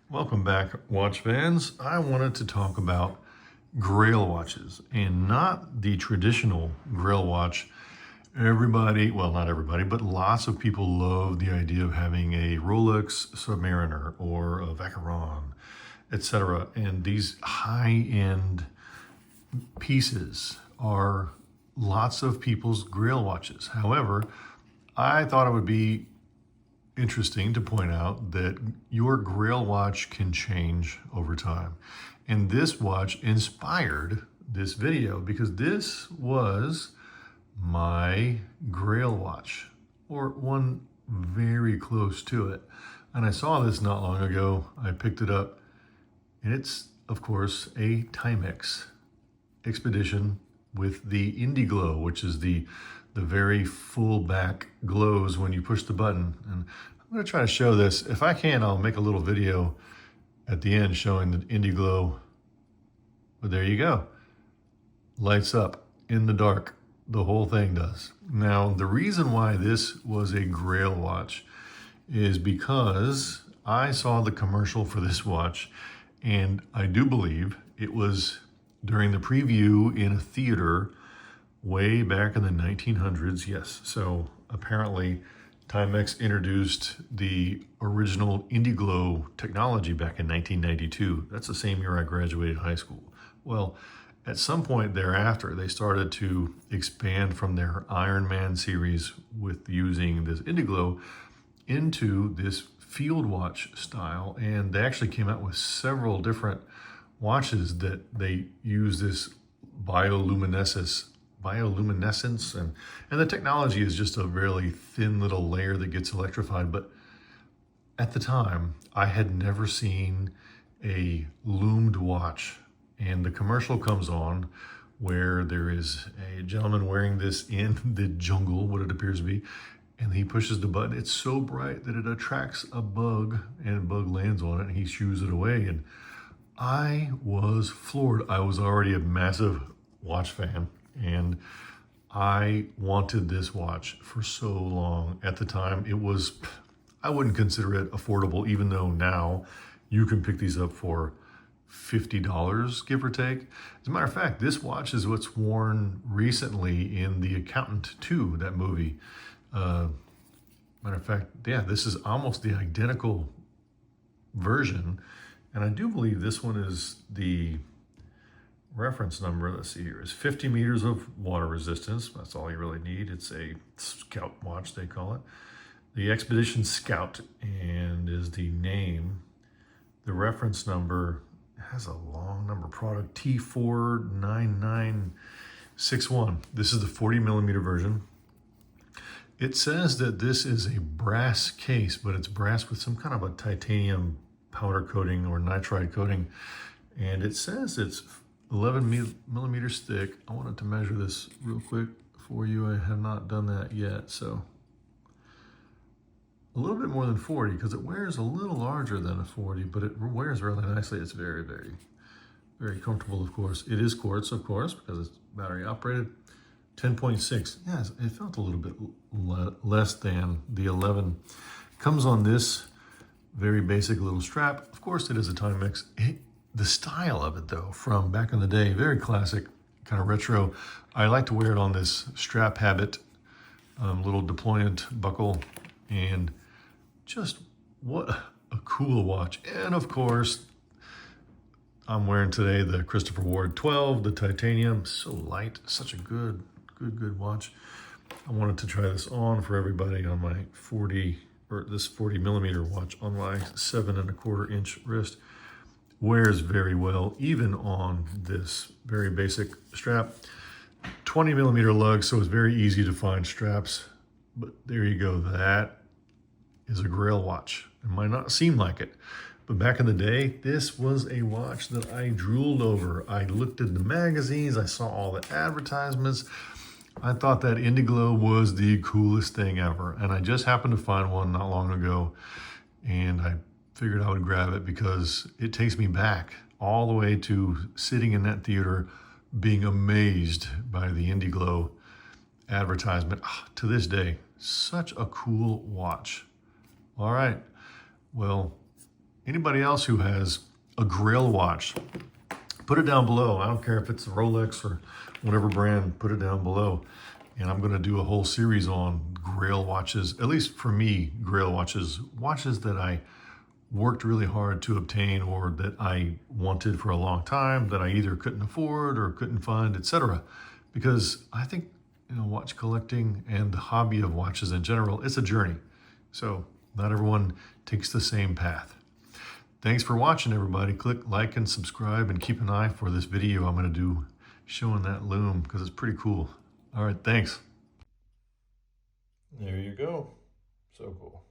Welcome back, watch fans. I wanted to talk about Grail watches and not the traditional Grail watch. Everybody, well, not everybody, but lots of people love the idea of having a Rolex Submariner or a Vacheron, etc. And these high-end pieces are lots of people's Grail watches. However, I thought it would be interesting to point out that your Grail watch can change over time. And this watch inspired this video because this was my Grail watch, or one very close to it. And I saw this not long ago. I picked it up, and it's, of course, a Timex Expedition with the Indiglo, which is the very full back glows when you push the button. And I'm going to try to show this. If I can, I'll make a little video at the end showing the Indiglo. But there you go. Lights up in the dark. The whole thing does. Now, the reason why this was a Grail watch is because I saw the commercial for this watch, and I do believe it was during the preview in a theater way back in the 1900s. Yes, so apparently Timex introduced the original Indiglo technology back in 1992. That's the same year I graduated high school. Well, at some point thereafter, they started to expand from their Iron Man series with using this Indiglo into this field watch style. And they actually came out with several different watches that they use this bioluminescence, and the technology is just a really thin little layer that gets electrified. But at the time, I had never seen a loomed watch, and the commercial comes on where there is a gentleman wearing this in the jungle, what it appears to be, and he pushes the button. It's so bright that it attracts a bug, and a bug lands on it, and he shoos it away. And I was floored. I was already a massive watch fan, and I wanted this watch for so long. At the time, it was, I wouldn't consider it affordable, even though now you can pick these up for $50, give or take. As a matter of fact, this watch is what's worn recently in The Accountant 2, that movie. Matter of fact, yeah, this is almost the identical version. And I do believe this one is the reference number, let's see here, is 50 meters of water resistance. That's all you really need. It's a Scout watch, they call it. The Expedition Scout, and is the name. The reference number has a long number, product T49961. This is the 40 millimeter version. It says that this is a brass case, but it's brass with some kind of a titanium powder coating or nitride coating. And it says it's 11 millimeters thick. I wanted to measure this real quick for you. I have not done that yet. So a little bit more than 40, because it wears a little larger than a 40, but it wears really nicely. It's very, very, very comfortable, of course. It is quartz, of course, because it's battery operated. 10.6. Yes, it felt a little bit less than the 11. Comes on this very basic little strap. Of course, it is a Timex. The style of it, though, from back in the day, very classic, kind of retro. I like to wear it on this strap habit, little deployant buckle, and just what a cool watch. And of course, I'm wearing today the Christopher Ward 12, the titanium, so light, such a good watch. I wanted to try this on for everybody on my 40 millimeter watch on my 7¼ inch wrist. Wears very well, even on this very basic strap. 20 millimeter lug, so it's very easy to find straps. But there you go, that is a Grail watch. It might not seem like it, but back in the day, this was a watch that I drooled over. I looked at the magazines, I saw all the advertisements. I thought that Indiglo was the coolest thing ever. And I just happened to find one not long ago, and I figured I would grab it because it takes me back all the way to sitting in that theater being amazed by the Indiglo advertisement. To this day, such a cool watch. All right, well, anybody else who has a Grail watch, put it down below. I don't care if it's a Rolex or whatever brand, put it down below. And I'm going to do a whole series on Grail watches, at least for me, Grail watches, watches that I worked really hard to obtain or that I wanted for a long time that I either couldn't afford or couldn't find, etc. Because I think, watch collecting and the hobby of watches in general, it's a journey. So not everyone takes the same path. Thanks for watching, everybody. Click like and subscribe and keep an eye for this video I'm going to do showing that lume because it's pretty cool. All right, thanks. There you go. So cool.